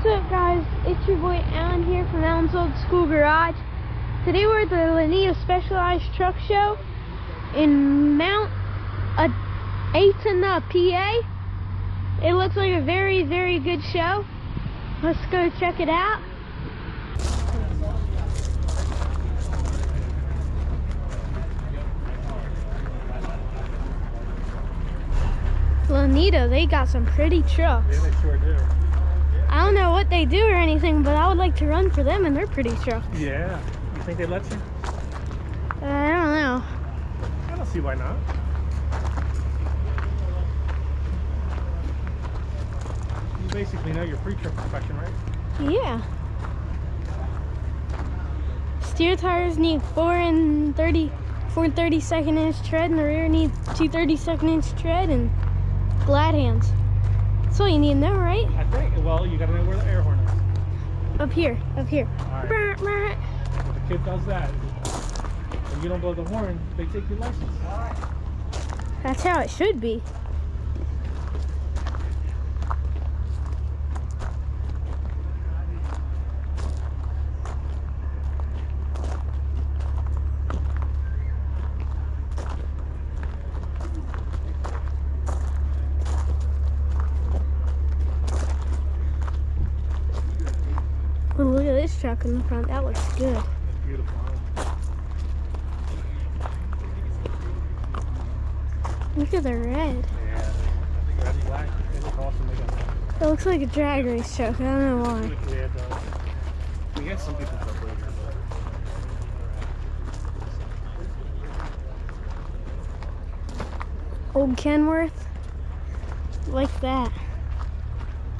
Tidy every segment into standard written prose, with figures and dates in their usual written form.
What's up, guys? It's your boy Alan here from Alan's Old School Garage. Today we're at the Lanita Specialized Truck Show in Mount Ayton, PA. It looks like a very, very good show. Let's go check it out. Lanita, they got some pretty trucks. Yeah, they sure do. I don't know what they do or anything, but I would like to run for them and their pretty trucks. Yeah. You think they let you? I don't know. I don't see why not. You basically know your pre-trip inspection, right? Yeah. Steer tires need 4 32nd inch tread, and the rear needs 2 32nd inch tread, and glad hands. That's all you need to know, right? I think. Well, you gotta know where the air horn is. Up here, up here. All right. If the kid does that, and you don't blow the horn, they take your license. That's how it should be. Oh, look at this truck in the front. That looks good. That's beautiful. Huh? Look at the red. Yeah. Red and black. They look awesome. They got that. It looks like a drag race truck. I don't know why. Yeah, it does. We got some people that believe it. Old Kenworth. Like that.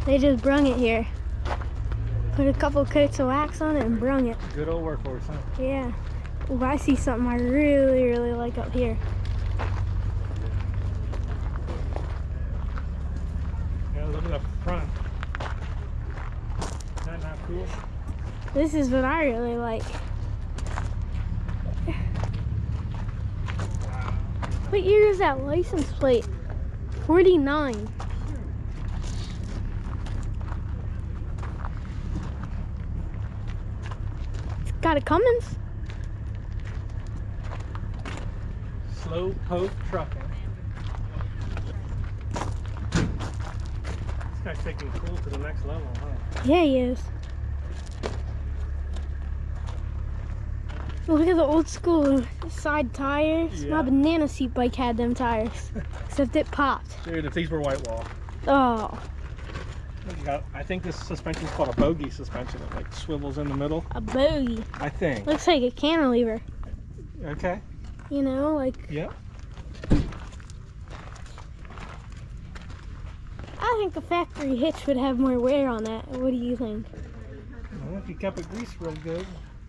They just brung it here. Put a couple coats of wax on it and brung it. Good old workhorse, huh? Yeah. Ooh, I see something I really, really like up here. Yeah, look at the front. Isn't that not cool? This is what I really like. What year is that license plate? 49. It's got a Cummins. Slow poke trucking. This guy's taking cool to the next level, huh? Yeah, he is. Look at the old school side tires. Yeah. My banana seat bike had them tires, except it popped. Dude, if these were white wall. Oh, I think this suspension is called a bogey suspension. It like swivels in the middle. a bogey. I think. Looks like a cantilever. Okay. You know, like, Yeah. I think the factory hitch would have more wear on that. What do you think? Well, if you kept it greased real good.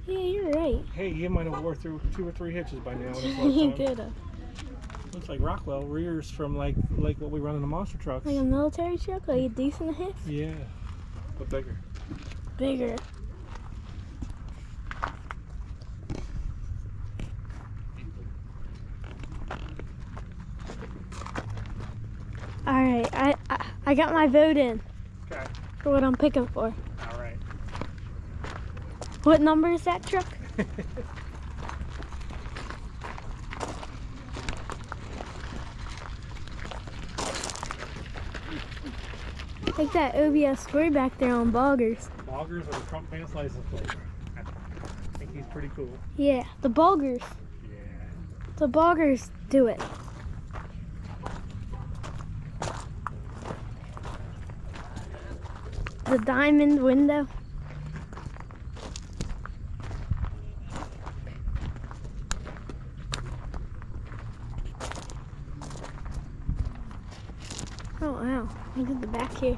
Yeah, you're right. Hey, you might have wore through 2 or 3 hitches by now. In his You lifetime. could have. Looks like Rockwell rears from like what we run in the monster trucks. Like a military truck, like a decent hitch? Yeah, but bigger. Bigger. Alright, I got my vote in Okay. for what I'm picking for. All right. What number is that truck? Like that OBS square back there on Boggers. Boggers or the Trump Vance license plate. I think he's pretty cool. Yeah, the Boggers. Yeah. The Boggers do it. The diamond window. Oh wow, look at the back here.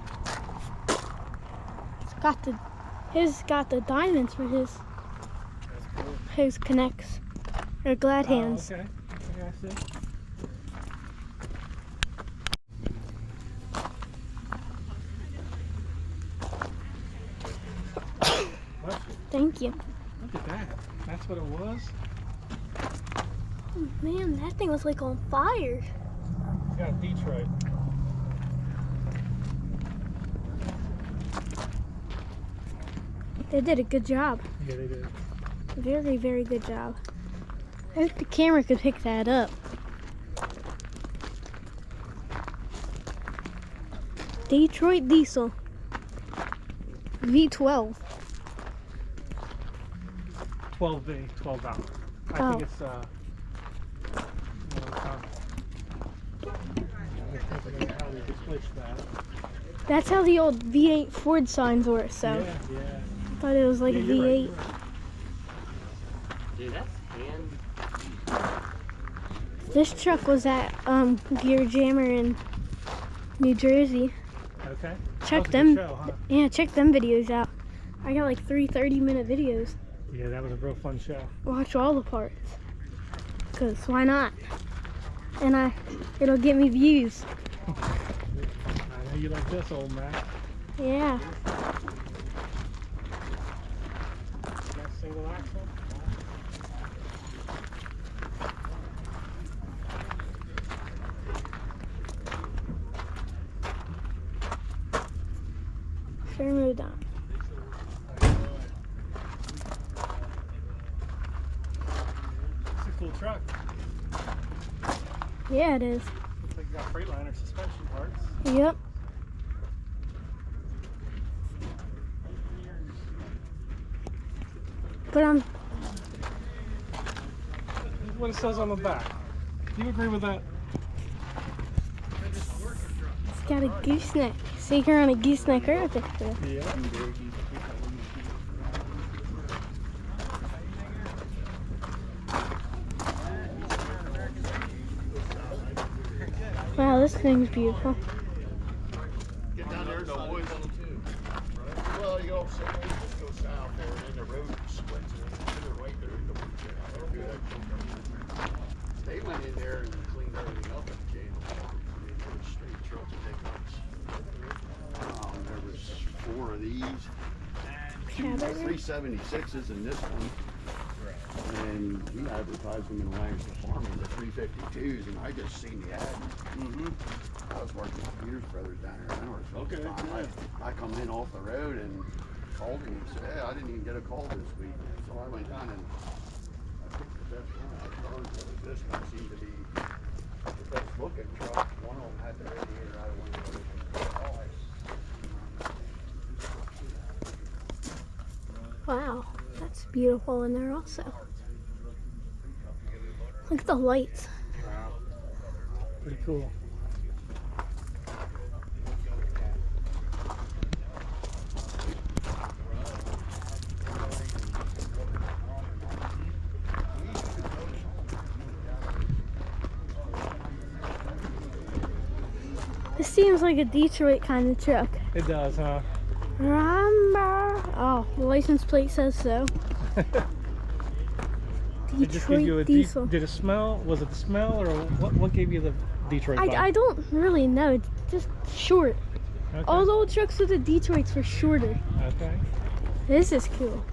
His got the diamonds for his That's cool. connects. Or glad hands. Oh, okay. Okay, I see. Thank you. Look at that. That's what it was? Oh, man, that thing was like on fire. It's got Detroit. They did a good job. Yeah, they did. Very, very good job. I wish the camera could pick that up. Detroit diesel. V12. 12V, 12 hour. I think it's how they switched that. That's how the old V8 Ford signs were, so Yeah. I thought it was like a V8. Right. Dude, that's hand. This truck was at Gear Jammer in New Jersey. Okay. Check That was a them. good show, huh? Yeah, check them videos out. I got like 3 30-minute videos. Yeah, that was a real fun show. Watch all the parts. Cause why not? And it'll get me views. I know you like this, old man. Yeah. That single axle. Sure moved on. It's a cool truck. Yeah, it is. Looks like you got Freightliner suspension parts. Yep. But What it says on the back. Do you agree with that? it's got a gooseneck. Sinker on a gooseneck right there. Yeah. Wow, this thing's beautiful. Get down there, no boys. Well, you go south, just go south there, and then the road splits. And right there, they went in there and cleaned everything up at the jail. I mean, there was straight truck pickups. There was 4 of these, 2 376s and this one. And he advertised them in Lancaster Farming, the 352s, and I just seen the ad. I was working with Peters Brothers down here in Ennisville. Okay, at the time. yeah. I come in off the road and called him and said, hey, I didn't even get a call this week. So I went down and I picked the best one. I learned that this one seemed to be the best looking truck. One of them had the radiator out of one of the Wow, that's beautiful in there also. Look at the lights. Pretty cool. This seems like a Detroit kind of truck. It does, huh? Oh, the license plate says so. Did it just give you a diesel. Did it smell? Was it the smell, or what gave you the Detroit vibe? I don't really know. It's just short. Okay. All the old trucks with the Detroits were shorter. Okay. This is cool.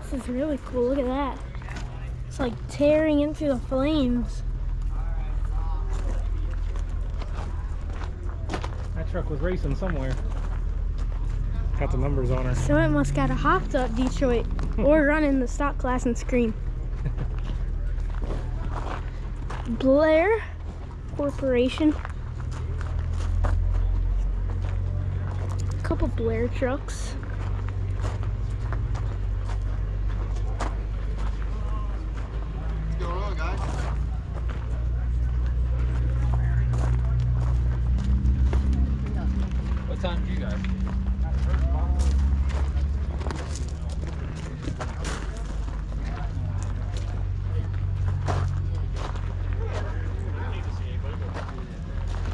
This is really cool. Look at that. It's like tearing into the flames. That truck was racing somewhere. Got the numbers on her. So it must got a hopped up Detroit or running the stock class and screen. Blair Corporation. A couple Blair trucks. What's going on, guys? What time do you guys?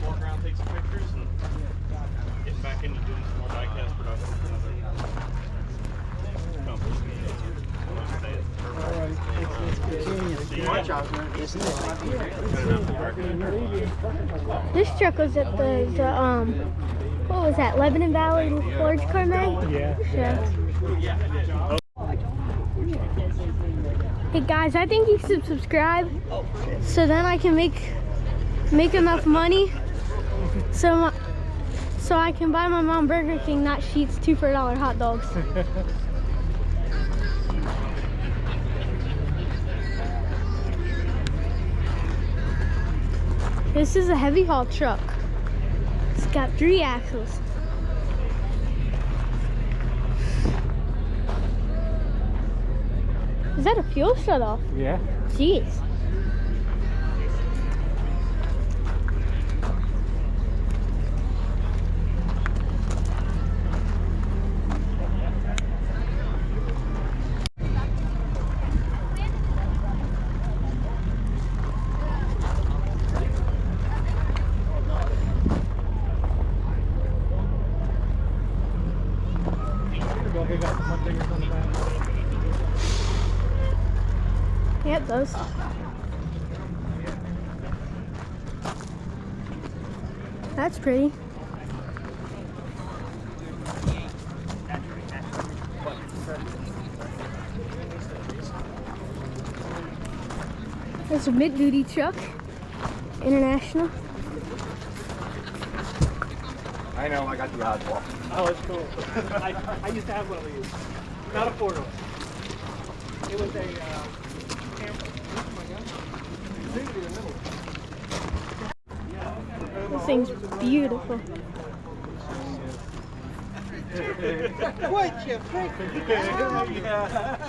Walk around, take some pictures, and getting back into doing some more diecast production for another company. This truck was at the what was that, Lebanon Valley Large Car Mag? Yeah. Yeah. Hey guys, I think you should subscribe so then I can make enough money so I can buy my mom Burger King, not Sheetz 2 for $1 hot dogs. This is a heavy haul truck. It's got 3 axles. Is that a fuel shut-off? Yeah. Jeez. They got some fingers on the back. Yeah, it does. That's pretty. It's a mid-duty truck, international. I know, I got the oddball. Oh, it's cool. I used to have one of these. Not a 4-door. It was a camper. Oh my God. This thing's beautiful. What you think? Yeah.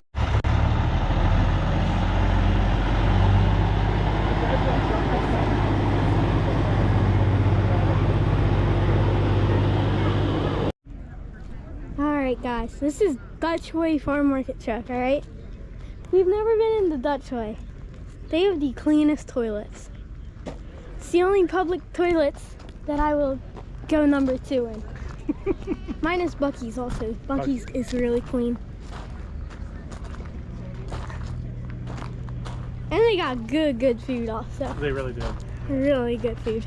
Alright guys, this is Dutch Way Farm Market truck, alright? We've never been in the Dutch Way. They have the cleanest toilets. It's the only public toilets that I will go number 2 in. Mine is Bucky's also. Bucky's is really clean. And they got good food also. They really do. Really good food.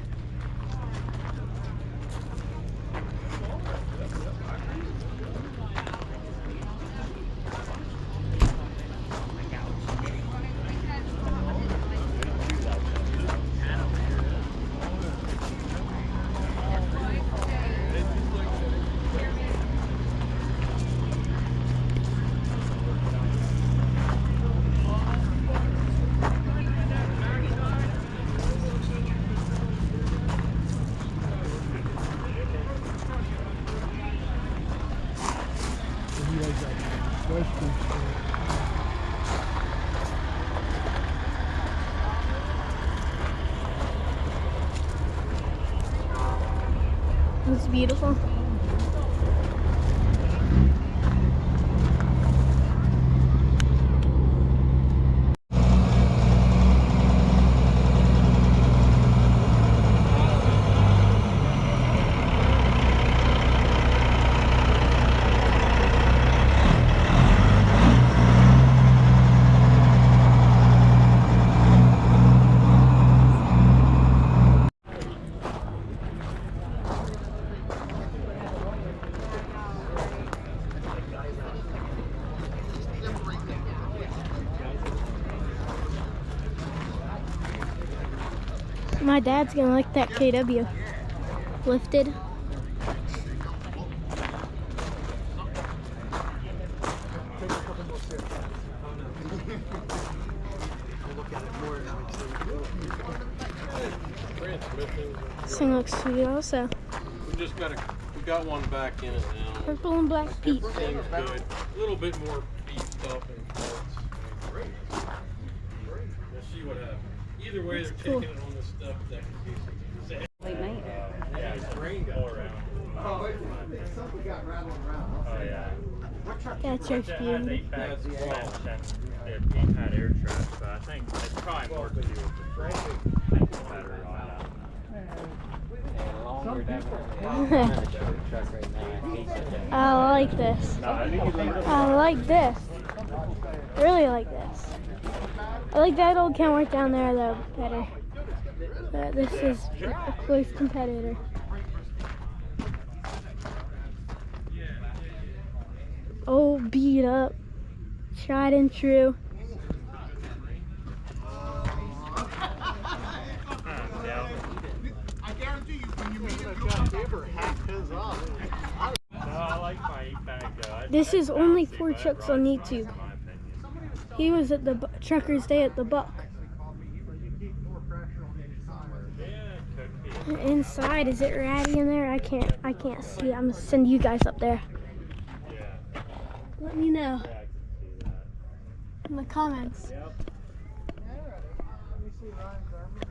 It's beautiful. My dad's gonna like that KW. Lifted. This thing looks sweet also. We got one back in it now. Purple and black feet. Seems good. A little bit more beefed up and parts. We'll see what happens. Either way, they're Cool. taking it on the stuff that can be Late night. yeah, it's rained all around. Something got rattling around. Oh yeah. That's just beautiful. That's And they're being had air traps, but I think it's probably more to do with the better on that. I like this. No, I think you leave it. I like this. Really like this. I like that old Kenworth down there though better. But this is a close competitor. Oh, beat up. Tried and true. I guarantee you, when you meet him, you'll ever hack his off. No, I like my 8-bag though. This is only 4 trucks on YouTube. He was at the Truckers Day at the Buck. Inside, is it ratty in there? I can't see. I'm gonna send you guys up there. Let me know in the comments. Let me see Ryan's armor.